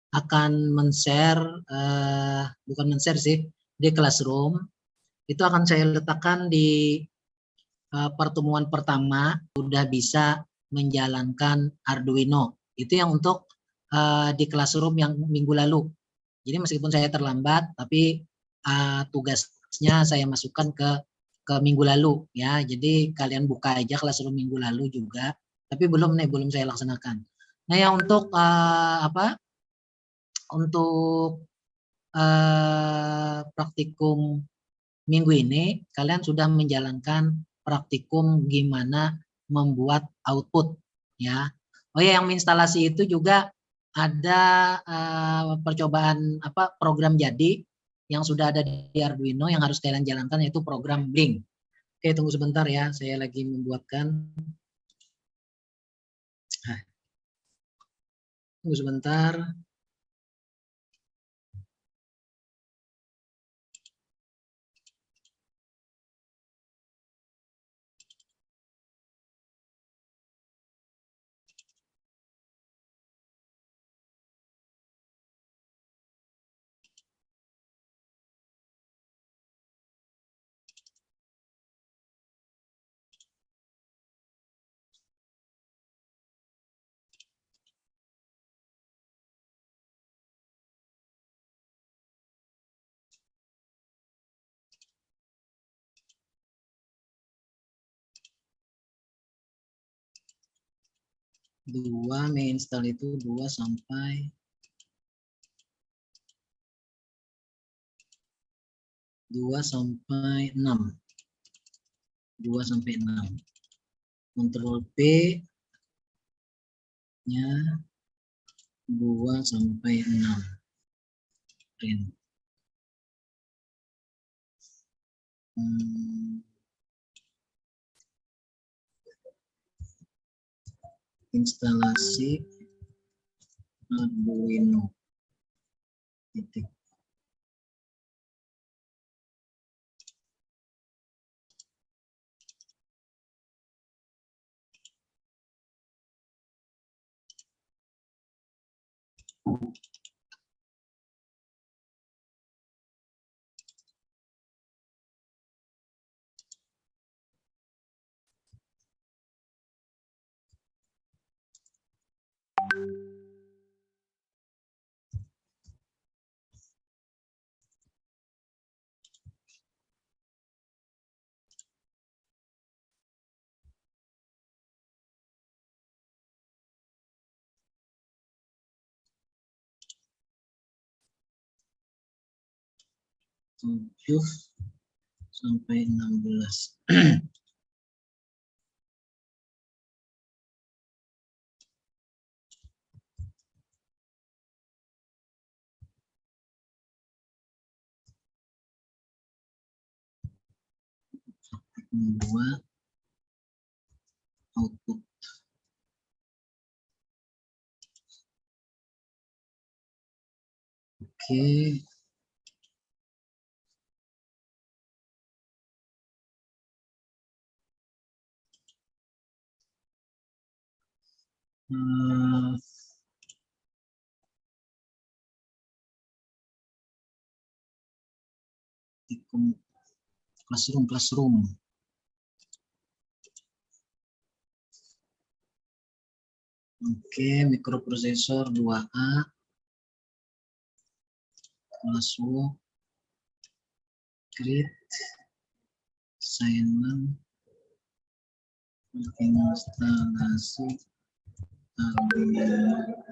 akan men-share, bukan men-share sih, di Classroom. Itu akan saya letakkan di pertemuan pertama sudah bisa menjalankan Arduino. Itu yang untuk di Classroom yang minggu lalu. Jadi meskipun saya terlambat, tapi tugasnya saya masukkan ke minggu lalu ya. Jadi kalian buka aja Classroom minggu lalu juga. Tapi belum saya laksanakan. Nah, yang untuk untuk praktikum minggu ini kalian sudah menjalankan praktikum gimana membuat output ya. Oh ya, yang instalasi itu juga ada percobaan program jadi yang sudah ada di Arduino yang harus kalian jalankan, yaitu program Blink. Oke, tunggu sebentar ya, saya lagi membuatkan. Tunggu sebentar. Dua menginstal itu 2 sampai 6. 2 sampai 6. Ctrl P nya 2 sampai 6. Print. Instalasi Arduino. Titik. Tujuh sampai 16. Membuat output. Oke. Classroom. Oke, mikroprosesor 2A. Classroom. Create. Assignment. Instalasi Arduino.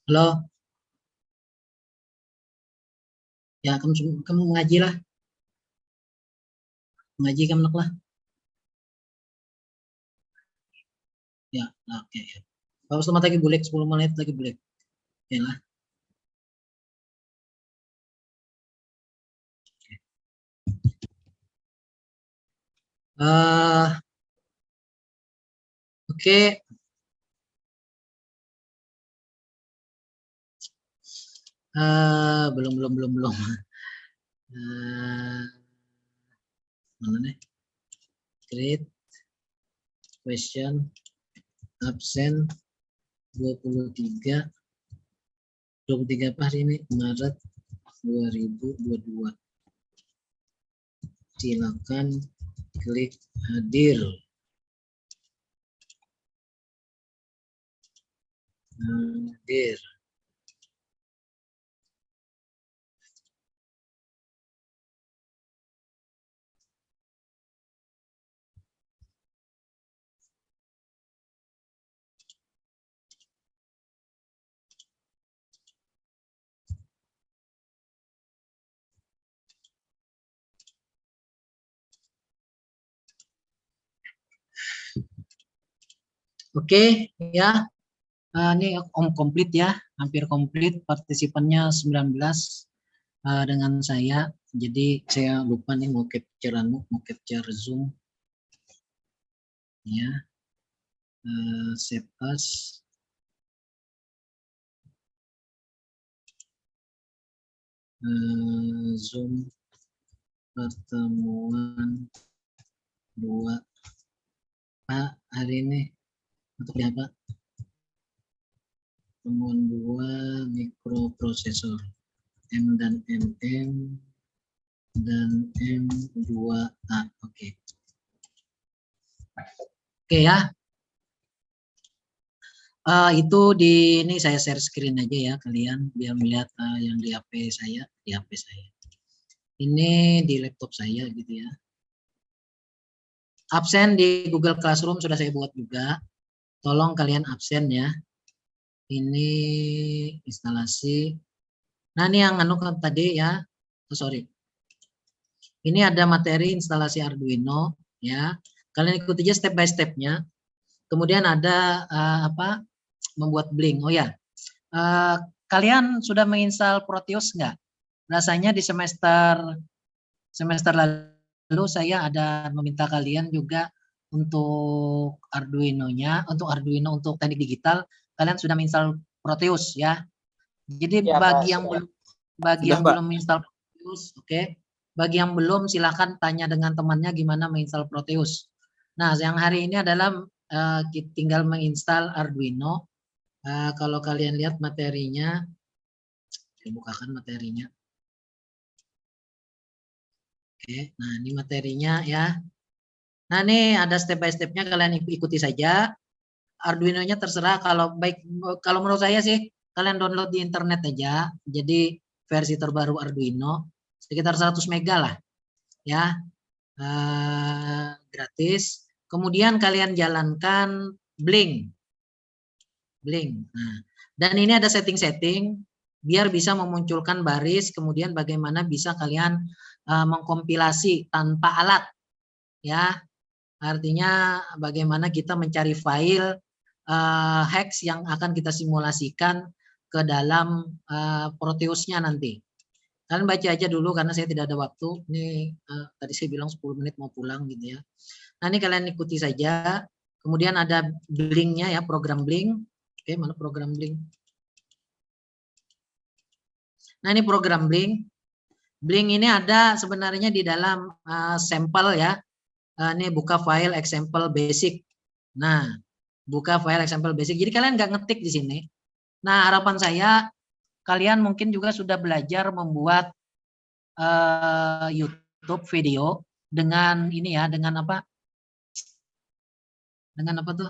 Halo, ya kamu mengaji lah, mengaji kamu lah. Ya, oke. Ya. Kalau selamat lagi boleh 10 menit lagi boleh. Ya lah. Oke. Belum. Mana nih? Create question absen 23 apa hari ini? Maret 2022. Silakan klik hadir. Hadir. Oke, ya. Ini komplit ya, hampir komplit, partisipannya 19 dengan saya. Jadi saya lupa nih mau capture Zoom. Ya. Save as. Zoom pertemuan 2 Pak hari ini untuk apa? Pertemuan 2 mikroprosesor M dan MM dan M2A. Oke. Oke ya. Itu ini saya share screen aja ya kalian biar melihat yang di HP saya, Ini di laptop saya gitu ya. Absen di Google Classroom sudah saya buat juga. Tolong kalian absen ya. Ini instalasi. Nah, ini yang tadi ya. Oh, sorry. Ini ada materi instalasi Arduino ya. Kalian ikuti aja step by stepnya. Kemudian ada membuat Blink. Oh ya. Kalian sudah menginstal Proteus nggak? Rasanya di semester lalu saya ada meminta kalian juga untuk Arduino-nya, untuk teknik digital, kalian sudah menginstal Proteus ya. Jadi ya, bagi yang belum menginstal Proteus, oke. Bagi yang belum silahkan tanya dengan temannya gimana menginstal Proteus. Nah, yang hari ini adalah tinggal menginstal Arduino. Kalau kalian lihat materinya, saya bukakan materinya. Oke, nah ini materinya ya. Nah ini ada step by stepnya, kalian ikuti saja. Arduino-nya terserah, kalau menurut saya sih kalian download di internet aja. Jadi versi terbaru Arduino sekitar 100 mega lah ya, gratis. Kemudian kalian jalankan Blink. Nah, dan ini ada setting-setting biar bisa memunculkan baris, kemudian bagaimana bisa kalian mengkompilasi tanpa alat ya. Artinya bagaimana kita mencari file hex yang akan kita simulasikan ke dalam Proteusnya nanti. Kalian baca aja dulu karena saya tidak ada waktu. Ini tadi saya bilang 10 menit mau pulang gitu ya. Nah ini kalian ikuti saja. Kemudian ada Blink-nya ya, program Blink. Oke, mana program Blink? Nah ini program Blink. Blink ini ada sebenarnya di dalam sampel ya. Ini buka file example basic. Nah, buka file example basic. Jadi kalian nggak ngetik di sini. Nah, harapan saya kalian mungkin juga sudah belajar membuat YouTube video dengan ini ya, dengan apa? Dengan apa tuh?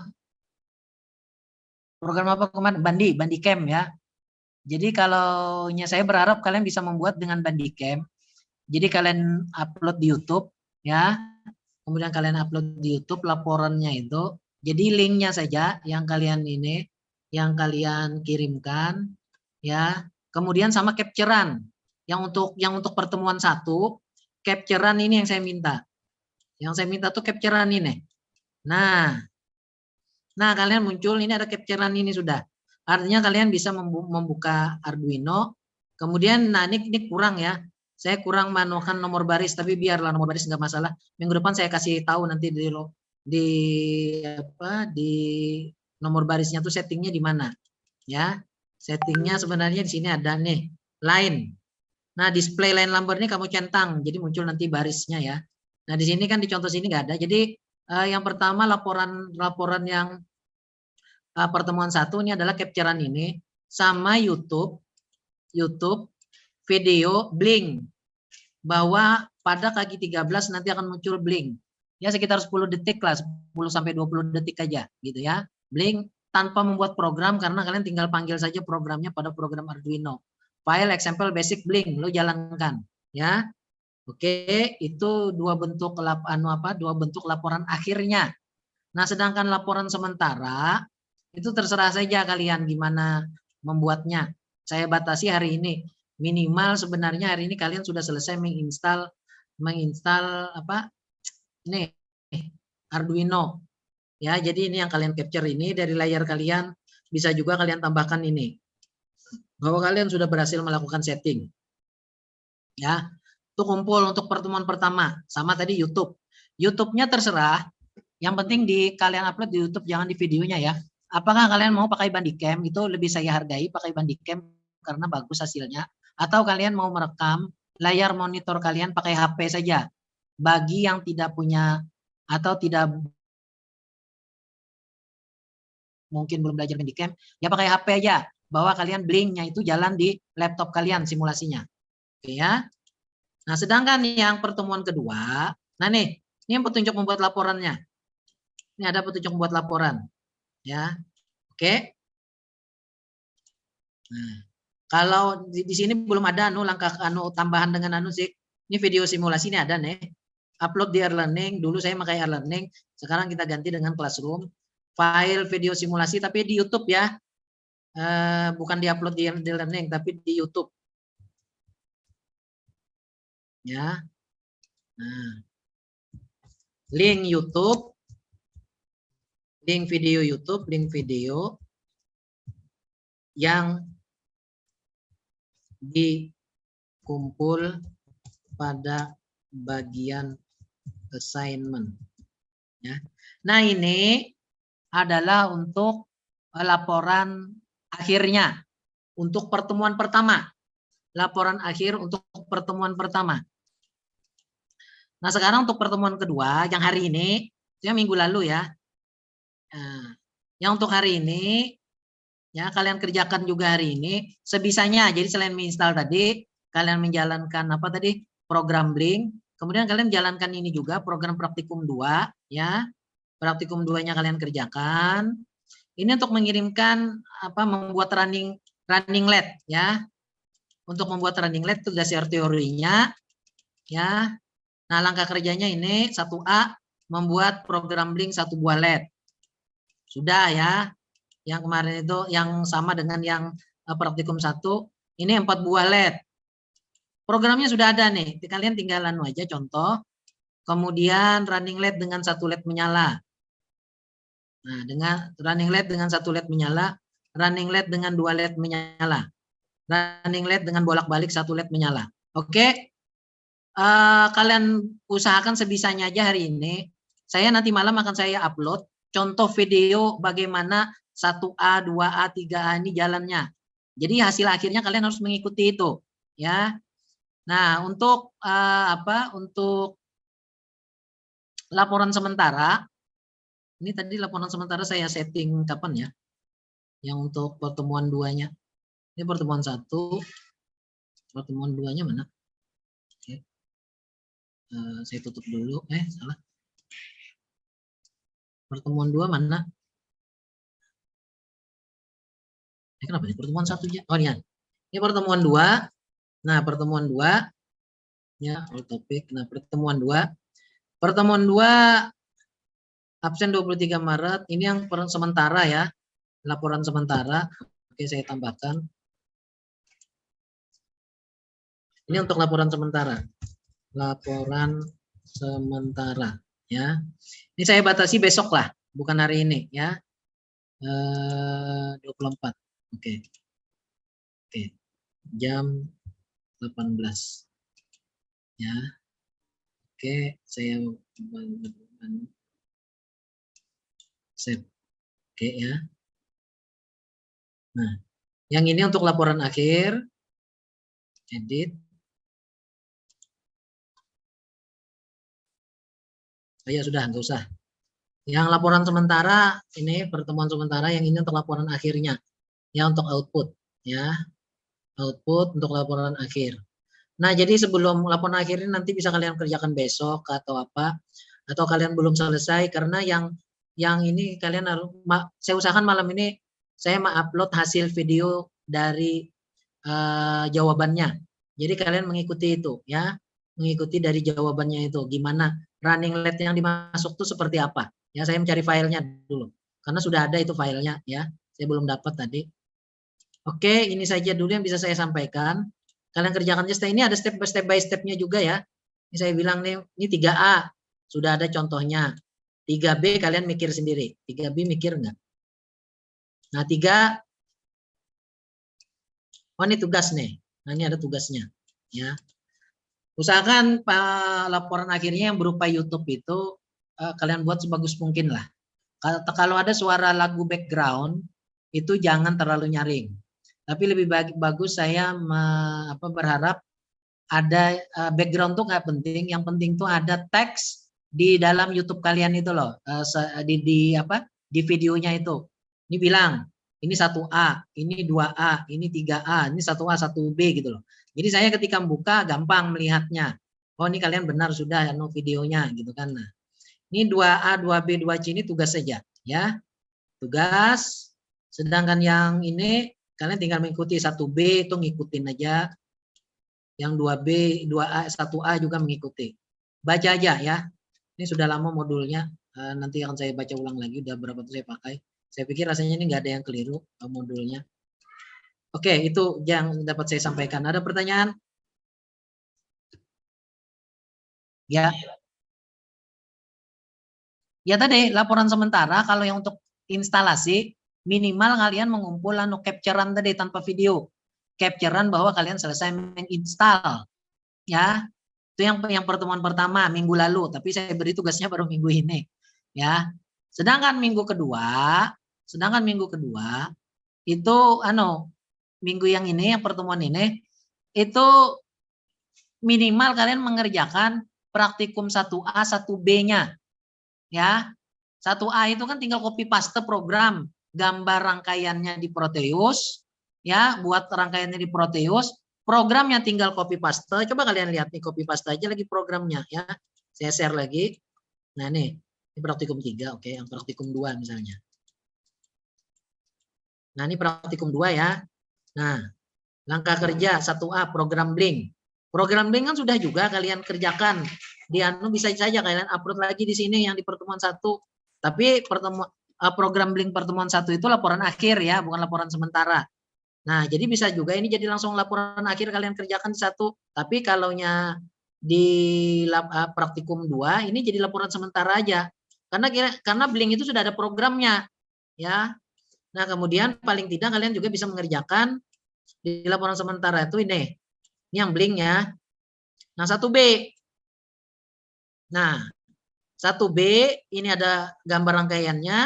Program apa kemarin? Bandicam ya. Jadi kalau saya berharap kalian bisa membuat dengan Bandicam. Jadi kalian upload di YouTube ya. Kemudian kalian upload di YouTube laporannya itu. Jadi linknya saja yang kalian kirimkan. ya. Kemudian sama capture-an. Yang untuk pertemuan 1, capture-an ini yang saya minta. Yang saya minta tuh capture-an ini. Nah, kalian muncul ini ada capture-an ini sudah. Artinya kalian bisa membuka Arduino. Kemudian, nah ini kurang ya. Saya kurang manukan nomor baris, tapi biarlah nomor baris nggak masalah. Minggu depan saya kasih tahu nanti di nomor barisnya tuh settingnya di mana, ya. Settingnya sebenarnya di sini ada nih, line. Nah, display line number ini kamu centang, jadi muncul nanti barisnya ya. Nah, di sini kan di contoh sini nggak ada. Jadi yang pertama laporan yang pertemuan 1 ini adalah capture-an ini sama YouTube video blink, bahwa pada kaki 13 nanti akan muncul blink. Ya sekitar 10 detik lah, 10 sampai 20 detik aja gitu ya. Blink tanpa membuat program, karena kalian tinggal panggil saja programnya pada program Arduino. File example basic blink, lo jalankan ya. Oke, itu dua bentuk laporan akhirnya. Nah, sedangkan laporan sementara itu terserah saja kalian gimana membuatnya. Saya batasi hari ini. Minimal sebenarnya hari ini kalian sudah selesai menginstal ini Arduino. Ya, jadi ini yang kalian capture ini dari layar kalian, bisa juga kalian tambahkan ini. Bahwa kalian sudah berhasil melakukan setting. Ya. Itu kumpul untuk pertemuan pertama, sama tadi YouTube. YouTube-nya terserah. Yang penting kalian upload di YouTube, jangan di videonya ya. Apakah kalian mau pakai Bandicam? Itu lebih saya hargai pakai Bandicam karena bagus hasilnya. Atau kalian mau merekam layar monitor kalian pakai HP saja. Bagi yang tidak punya atau tidak mungkin belum belajar Bandicam, ya pakai HP aja. Bahwa kalian blinknya itu jalan di laptop kalian simulasinya. Oke ya. Nah, sedangkan yang pertemuan kedua, nah nih, ini yang petunjuk membuat laporannya. Ini ada petunjuk membuat laporan. Ya. Oke. Nah, kalau di sini belum ada langkah tambahan dengan sih. Ini video simulasi ini ada nih. Upload di e-learning. Dulu saya pakai e-learning, sekarang kita ganti dengan Classroom. File video simulasi tapi di YouTube ya. Bukan diupload di e-learning tapi di YouTube. Ya. Nah. Link YouTube, link video YouTube, link video yang dikumpul pada bagian assignment. Ya. Nah, ini adalah untuk laporan akhirnya untuk pertemuan pertama. Laporan akhir untuk pertemuan pertama. Nah, sekarang untuk pertemuan kedua yang hari ini, yang minggu lalu ya. Nah, yang untuk hari ini, ya kalian kerjakan juga hari ini sebisanya. Jadi selain menginstal tadi, kalian menjalankan program Blink. Kemudian kalian jalankan ini juga program praktikum 2 ya. Praktikum 2-nya kalian kerjakan. Ini untuk mengirimkan membuat running LED ya. Untuk membuat running LED itu dasar teorinya ya. Nah, langkah kerjanya ini 1A membuat program Blink 1 buah LED. Sudah ya. Yang kemarin itu yang sama dengan yang praktikum 1, ini 4 buah LED. Programnya sudah ada nih, kalian tinggal aja contoh. Kemudian running LED dengan 1 LED menyala. Nah, dengan running LED dengan 1 LED menyala, running LED dengan 2 LED menyala. Running LED dengan bolak-balik 1 LED menyala. Oke. Kalian usahakan sebisanya aja hari ini. Saya nanti malam akan saya upload contoh video bagaimana 1A, 2A, 3A ini jalannya. Jadi hasil akhirnya kalian harus mengikuti itu, ya. Nah, untuk untuk laporan sementara, ini tadi laporan sementara saya setting kapan ya? Yang untuk pertemuan 2-nya. Ini pertemuan 1, pertemuan 2-nya mana? Oke. Saya tutup dulu. Salah. Pertemuan 2 mana? Kenapa nih? Pertemuan 1-nya? Oh, ini. Ini pertemuan 2. Nah, pertemuan 2. Ya, all topik. Nah, pertemuan 2. Pertemuan 2 absen 23 Maret. Ini yang sementara ya. Laporan sementara. Oke, saya tambahkan. Ini untuk laporan sementara. Laporan sementara ya. Ini saya batasi besok lah, bukan hari ini ya. 24. Oke. Oke. Jam 18. Ya. Oke, saya save. Oke ya. Nah, yang ini untuk laporan akhir. Edit. Oh ya sudah, nggak usah. Yang laporan sementara ini pertemuan sementara, yang ini untuk laporan akhirnya. Ya, untuk output ya. Output untuk laporan akhir. Nah, jadi sebelum laporan akhir ini nanti bisa kalian kerjakan besok atau apa, atau kalian belum selesai karena yang ini kalian harus, saya usahakan malam ini saya upload hasil video dari jawabannya. Jadi kalian mengikuti itu ya, mengikuti dari jawabannya itu gimana running rate yang dimasuk itu seperti apa. Ya, saya mencari filenya dulu karena sudah ada itu filenya ya. Saya belum dapat tadi. Oke, ini saja dulu yang bisa saya sampaikan. Kalian kerjakan aja. Ini ada step by stepnya juga ya. Ini saya bilang nih, ini 3A sudah ada contohnya. 3B kalian mikir sendiri. 3B mikir enggak? Nah, 3, oh ini tugas nih. Nah, ini ada tugasnya ya. Usahakan laporan akhirnya yang berupa YouTube itu kalian buat sebagus mungkin lah. Kalau ada suara lagu background itu jangan terlalu nyaring. Tapi lebih bagus saya berharap ada background tuh nggak penting, yang penting tuh ada teks di dalam YouTube kalian itu loh, di videonya itu. Ini bilang ini 1A, ini 2A, ini 3A, ini 1A, 1B gitu loh. Jadi saya ketika membuka gampang melihatnya. Oh, ini kalian benar sudah videonya gitu kan. Nah, ini 2A, 2B, 2C ini tugas saja ya. Tugas. Sedangkan yang ini kalian tinggal mengikuti 1B itu ngikutin aja. Yang 2B, 2A, 1A juga mengikuti. Baca aja ya. Ini sudah lama modulnya. Nanti akan saya baca ulang lagi. Udah berapa tuh saya pakai. Saya pikir rasanya ini nggak ada yang keliru modulnya. Oke, itu yang dapat saya sampaikan. Ada pertanyaan? Ya. Ya tadi laporan sementara kalau yang untuk instalasi minimal kalian mengumpul capturean tadi tanpa video. Capturean bahwa kalian selesai menginstal. Ya. Itu yang pertemuan pertama minggu lalu, tapi saya beri tugasnya baru minggu ini. Ya. Sedangkan minggu kedua itu minggu yang ini, yang pertemuan ini itu minimal kalian mengerjakan praktikum 1A 1B-nya. Ya. 1A itu kan tinggal copy paste program, gambar rangkaiannya di Proteus, ya, buat rangkaiannya di Proteus, programnya tinggal copy paste. Coba kalian lihat nih, copy paste aja lagi programnya ya. Saya share lagi. Nah, ini praktikum 3, oke, yang praktikum 2 misalnya. Nah, ini praktikum 2 ya. Nah, langkah kerja 1A program Blink. Program Blink kan sudah juga kalian kerjakan. Di bisa saja kalian upload lagi di sini yang di pertemuan 1. Tapi program Blink pertemuan 1 itu laporan akhir ya, bukan laporan sementara. Nah, jadi bisa juga ini jadi langsung laporan akhir kalian kerjakan di 1. Tapi kalaunya di praktikum 2 ini jadi laporan sementara aja. Karena Blink itu sudah ada programnya ya. Nah, kemudian paling tidak kalian juga bisa mengerjakan di laporan sementara itu ini. Ini yang Blink ya. Nah, 1B. Nah, 1B ini ada gambar rangkaiannya.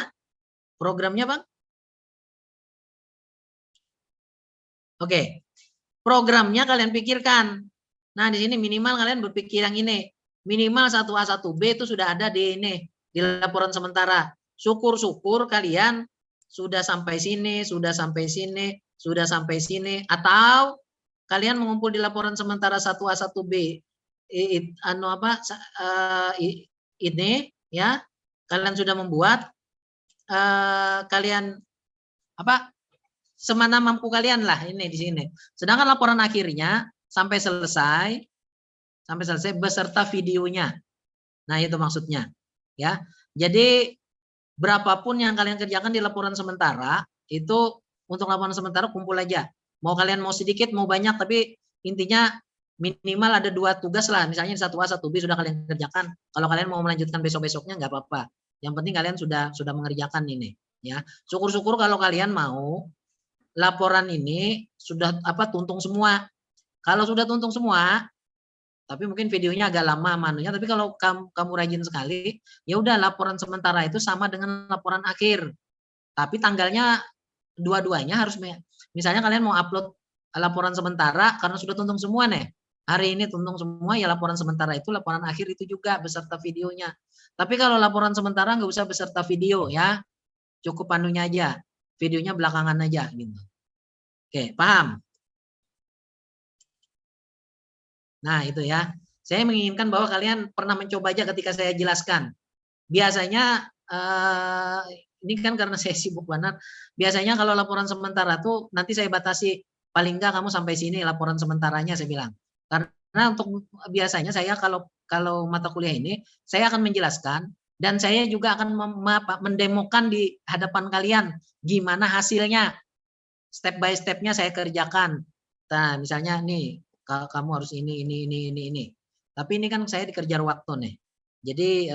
Programnya, Bang? Oke. Programnya kalian pikirkan. Nah, di sini minimal kalian berpikir yang ini. Minimal 1A 1B itu sudah ada di ini, di laporan sementara. Syukur-syukur kalian sudah sampai sini, sudah sampai sini, sudah sampai sini, atau kalian mengumpul di laporan sementara 1A 1B ini ya, kalian sudah membuat kalian semana mampu kalian lah ini di sini. Sedangkan laporan akhirnya sampai selesai beserta videonya. Nah, itu maksudnya ya. Jadi berapapun yang kalian kerjakan di laporan sementara itu untuk laporan sementara kumpul aja. Mau kalian mau sedikit mau banyak, tapi intinya minimal ada 2 tugas lah, misalnya 1A, 1B sudah kalian kerjakan. Kalau kalian mau melanjutkan besok-besoknya nggak apa-apa. Yang penting kalian sudah mengerjakan ini, ya. Syukur-syukur kalau kalian mau laporan ini sudah tuntung semua. Kalau sudah tuntung semua, tapi mungkin videonya agak lama manunya, tapi kalau kamu rajin sekali, ya udah laporan sementara itu sama dengan laporan akhir. Tapi tanggalnya dua-duanya harus, misalnya kalian mau upload laporan sementara karena sudah tuntung semua nih. Hari ini tuntung semua, ya laporan sementara itu, laporan akhir itu juga beserta videonya. Tapi kalau laporan sementara nggak usah beserta video ya, cukup panunya aja, videonya belakangan aja gitu. Oke, paham? Nah itu ya, saya menginginkan bahwa kalian pernah mencoba aja ketika saya jelaskan. Biasanya ini kan karena saya sibuk banget, biasanya kalau laporan sementara tuh nanti saya batasi, paling enggak kamu sampai sini laporan sementaranya, saya bilang. Karena untuk biasanya saya kalau mata kuliah ini, saya akan menjelaskan dan saya juga akan mendemokan di hadapan kalian gimana hasilnya. Step by step-nya saya kerjakan. Nah, misalnya nih, kamu harus ini. Tapi ini kan saya dikejar waktu nih. Jadi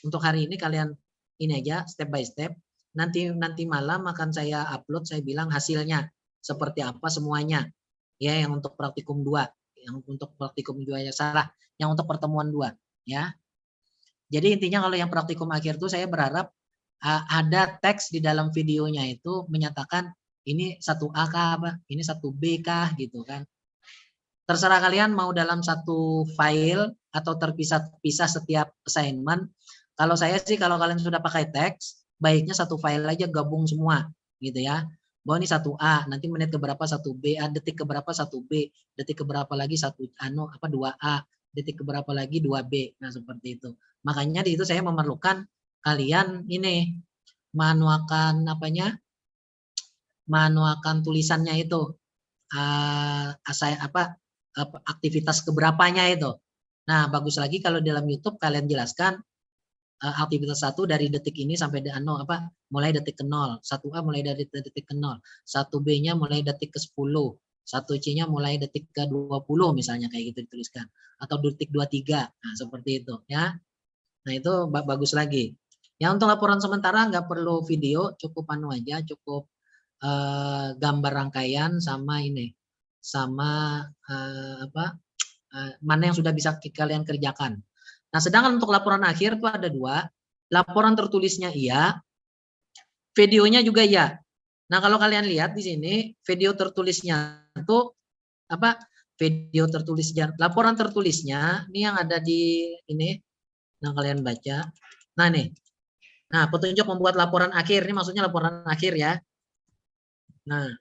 untuk hari ini kalian ini aja step by step. Nanti malam akan saya upload, saya bilang hasilnya seperti apa semuanya. Ya, yang untuk praktikum 2, yang untuk praktikum 2 ya salah, yang untuk pertemuan 2 ya. Jadi intinya kalau yang praktikum akhir itu saya berharap ada teks di dalam videonya itu menyatakan ini 1A kah apa, ini 1B kah gitu kan. Terserah kalian mau dalam satu file atau terpisah-pisah setiap assignment. Kalau saya sih kalau kalian sudah pakai teks, baiknya satu file aja gabung semua gitu ya. Bahwa ini 1A, nanti menit keberapa 1B, detik keberapa 1B, detik keberapa lagi 2A, detik keberapa lagi 2B. Nah, seperti itu. Makanya di itu saya memerlukan kalian ini manualkan manualkan tulisannya itu. Aktivitas keberapanya itu. Nah, bagus lagi kalau dalam YouTube kalian jelaskan aktivitas 1 dari detik ini sampai mulai detik ke 0, 1A mulai dari detik ke 0, 1B-nya mulai detik ke 10, 1C-nya mulai detik ke 20 misalnya kayak gitu dituliskan, atau detik 23. Nah, seperti itu ya. Nah, itu bagus lagi. Ya, untuk laporan sementara nggak perlu video, cukup aja, cukup gambar rangkaian sama ini, sama mana yang sudah bisa kalian kerjakan. Nah, sedangkan untuk laporan akhir itu ada 2, laporan tertulisnya iya, videonya juga iya. Nah, kalau kalian lihat di sini video tertulisnya itu video tertulisnya, laporan tertulisnya ini yang ada di ini. Nah, kalian baca. Nah, nih. Nah, petunjuk membuat laporan akhir ini maksudnya laporan akhir ya. Nah,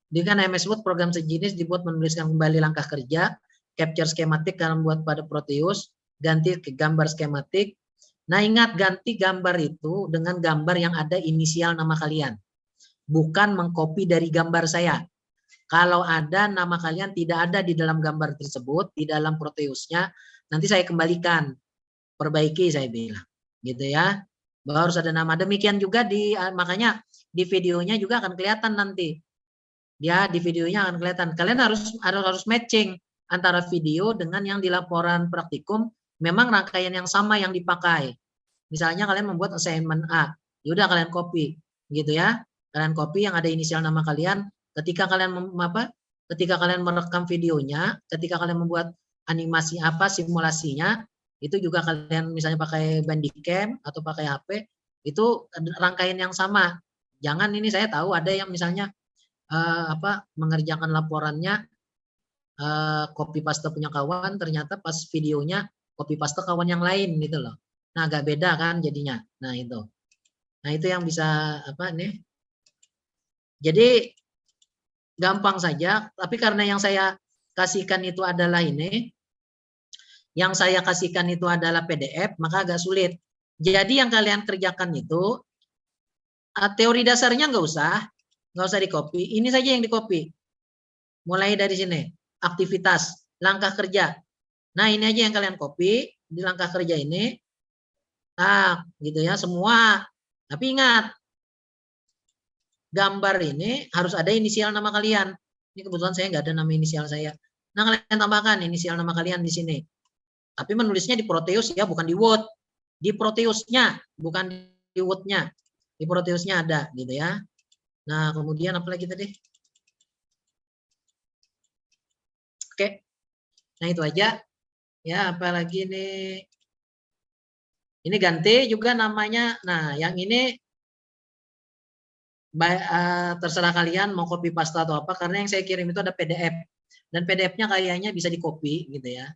dengan MS Word program sejenis dibuat menuliskan kembali langkah kerja, capture skematik karena membuat pada Proteus, ganti ke gambar skematik. Nah, ingat ganti gambar itu dengan gambar yang ada inisial nama kalian. Bukan mengcopy dari gambar saya. Kalau ada nama kalian tidak ada di dalam gambar tersebut, di dalam Proteusnya, nanti saya kembalikan. Perbaiki saya bilang. Gitu ya. Bahwa harus ada nama. Demikian juga makanya di videonya juga akan kelihatan nanti. Ya, di videonya akan kelihatan. Kalian harus matching antara video dengan yang di laporan praktikum. Memang rangkaian yang sama yang dipakai. Misalnya kalian membuat assignment A, yaudah kalian copy, gitu ya. Kalian copy yang ada inisial nama kalian. Ketika kalian ketika kalian merekam videonya, ketika kalian membuat animasi simulasinya, itu juga kalian misalnya pakai Bandicam atau pakai HP, itu rangkaian yang sama. Jangan ini saya tahu ada yang misalnya mengerjakan laporannya copy paste punya kawan, ternyata pas videonya copy paste kawan yang lain gitu loh. Nah, agak beda kan jadinya. Nah, itu. Nah, itu yang bisa nih. Jadi gampang saja, tapi karena yang saya kasihkan itu adalah ini, yang saya kasihkan itu adalah PDF, maka agak sulit. Jadi yang kalian kerjakan itu teori dasarnya nggak usah di-copy. Ini saja yang di-copy. Mulai dari sini, aktivitas, langkah kerja. Nah, ini aja yang kalian copy di langkah kerja ini. Nah, gitu ya, semua. Tapi ingat, gambar ini harus ada inisial nama kalian. Ini kebetulan saya nggak ada nama inisial saya. Nah, kalian tambahkan inisial nama kalian di sini. Tapi menulisnya di Proteus ya, bukan di Word. Di Proteusnya, bukan di Word-nya. Di Proteusnya ada gitu ya. Nah, kemudian apa lagi tadi? Oke. Nah, itu aja. Ya, apalagi nih. Ini ganti juga namanya. Nah, yang ini terserah kalian mau copy paste atau apa, karena yang saya kirim itu ada PDF. Dan PDF-nya kayaknya bisa di copy gitu ya.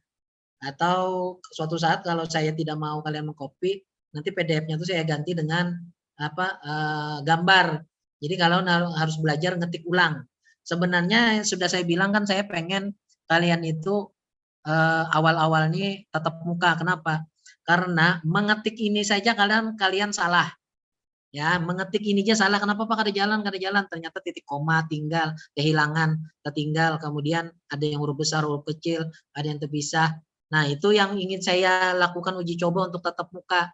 Atau suatu saat kalau saya tidak mau kalian mengcopy, nanti PDF-nya itu saya ganti dengan gambar. Jadi kalau harus belajar ngetik ulang. Sebenarnya sudah saya bilang kan saya pengen kalian itu awal-awal ini tatap muka. Kenapa? Karena mengetik ini saja kalian salah. Ya, mengetik ini aja salah. Kenapa Pak? Kada jalan. Ternyata titik koma tinggal, kehilangan, tertinggal. Kemudian ada yang huruf besar, huruf kecil, ada yang terpisah. Nah, itu yang ingin saya lakukan uji coba untuk tatap muka.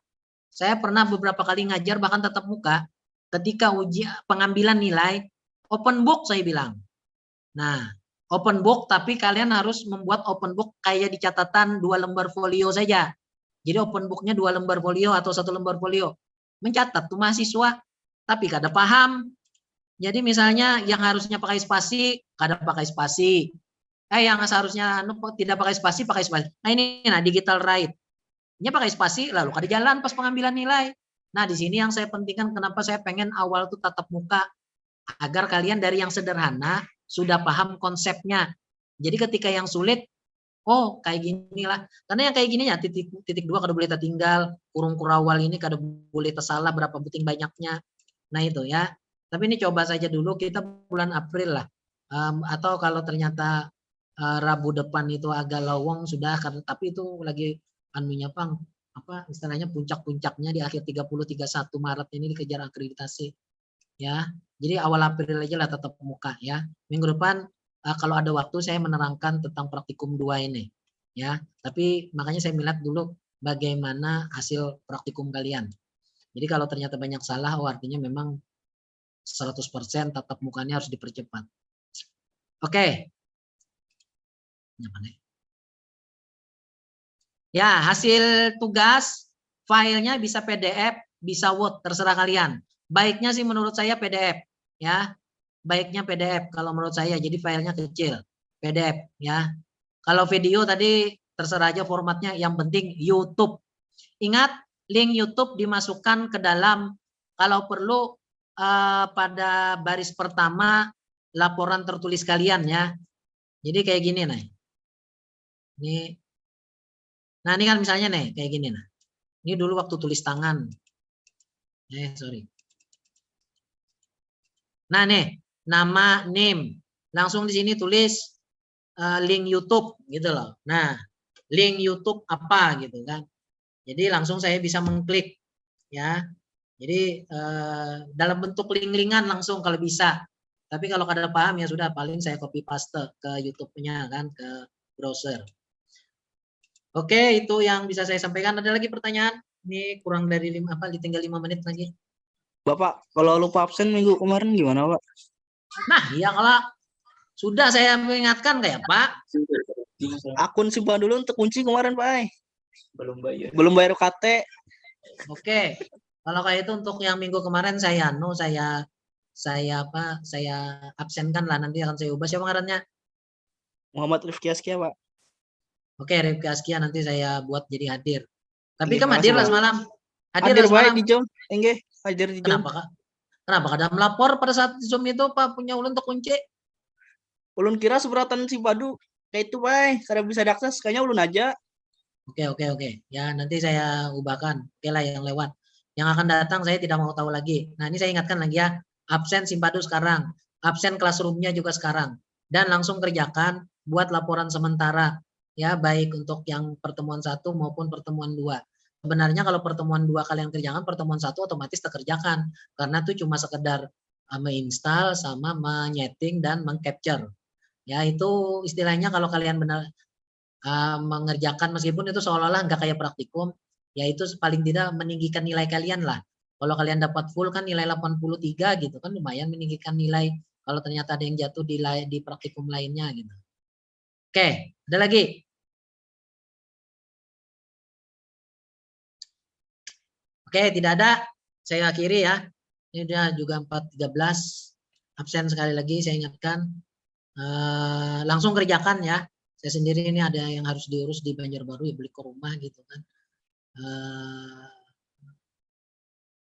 Saya pernah beberapa kali ngajar bahkan tatap muka. Ketika uji pengambilan nilai, open book saya bilang. Nah, open book tapi kalian harus membuat open book kayak di catatan 2 lembar folio saja. Jadi open booknya 2 lembar folio atau 1 lembar folio. Mencatat tuh mahasiswa, tapi kada paham. Jadi misalnya yang harusnya pakai spasi, kada pakai spasi. Yang seharusnya tidak pakai spasi, pakai spasi. Nah ini, digital right. Ini pakai spasi, lalu kada jalan pas pengambilan nilai. Nah di sini yang saya pentingkan, kenapa saya pengen awal tuh tatap muka, agar kalian dari yang sederhana sudah paham konsepnya. Jadi ketika yang sulit, oh kayak gini lah. Karena yang kayak gini ya titik 2 kada boleh tertinggal, kurung kurawal ini kada boleh tersalah berapa penting banyaknya. Nah itu ya. Tapi ini coba saja dulu, kita bulan April lah. Atau kalau ternyata Rabu depan itu agak lowong sudah, karena tapi itu lagi anunya Pang, apa istilahnya puncak-puncaknya di akhir 30-31 Maret ini dikejar akreditasi. Ya. Jadi awal April aja lah tetap muka ya. Minggu depan kalau ada waktu saya menerangkan tentang praktikum 2 ini ya. Tapi makanya saya melihat dulu bagaimana hasil praktikum kalian. Jadi kalau ternyata banyak salah, artinya memang 100% tatap mukanya harus dipercepat. Oke. Ya, hasil tugas filenya bisa PDF, bisa Word, terserah kalian. Baiknya sih menurut saya PDF ya. Baiknya PDF kalau menurut saya, jadi filenya kecil, PDF ya. Kalau video tadi terserah aja formatnya, yang penting YouTube. Ingat, link YouTube dimasukkan ke dalam, kalau perlu pada baris pertama laporan tertulis kalian ya. Jadi kayak gini nih. Nah ini kan misalnya nih kayak gini nah. Ini dulu waktu tulis tangan. Sorry. Nah nih, nama, name. Langsung di sini tulis link YouTube gitu loh. Nah, link YouTube apa gitu kan. Jadi langsung saya bisa mengklik ya. Jadi dalam bentuk link-linkan langsung kalau bisa. Tapi kalau kada paham ya sudah, paling saya copy paste ke YouTube-nya kan, ke browser. Oke, itu yang bisa saya sampaikan. Ada lagi pertanyaan? Ini kurang dari tinggal 5 menit lagi. Bapak, kalau lupa absen minggu kemarin gimana, Pak? Nah, iya kalau sudah saya mengingatkan kayak Pak. Akun simpan dulu untuk kunci kemarin, Pak. Belum bayar UKT. Oke. Kalau kayak itu untuk yang minggu kemarin saya absenkan lah, nanti akan saya ubah. Siapa ngarannya? Muhammad Rifki Askia, Pak. Oke, Rifki Askia nanti saya buat jadi hadir. Tapi Terima kamu hadir lah semalam. Hadir baik di Zoom. Enggak, hadir di Zoom. Kenapa kada melapor pada saat Zoom itu Pak, punya ulun terkunci? Ulun kira seberatan si Badu kayak itu, Pak. Kada bisa diakses, kayaknya ulun aja. Oke. Ya, nanti saya ubahkan. Oke lah yang lewat. Yang akan datang saya tidak mau tahu lagi. Nah, ini saya ingatkan lagi ya. Absen Simpadu sekarang. Absen classroom-nya juga sekarang. Dan langsung kerjakan buat laporan sementara. Ya, baik untuk yang pertemuan 1 maupun pertemuan 2. Sebenarnya kalau pertemuan 2 kalian kerjakan, pertemuan 1 otomatis terkerjakan. Karena itu cuma sekedar menginstal sama menyeting dan mengcapture. Ya, itu istilahnya kalau kalian benar mengerjakan, meskipun itu seolah-olah nggak kayak praktikum, yaitu paling tidak meninggikan nilai kalian lah. Kalau kalian dapat full kan nilai 83 gitu kan, lumayan meninggikan nilai kalau ternyata ada yang jatuh di praktikum lainnya gitu. Oke, ada lagi? Oke, tidak ada. Saya akhiri ya. Ini udah juga 4.13. Absen sekali lagi saya ingatkan. Langsung kerjakan ya. Saya sendiri ini ada yang harus diurus di Banjarbaru ya, beli ke rumah gitu kan.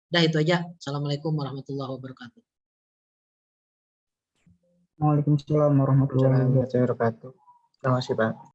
Udah itu aja. Assalamualaikum warahmatullahi wabarakatuh. Waalaikumsalam warahmatullahi wabarakatuh. Terima kasih Pak.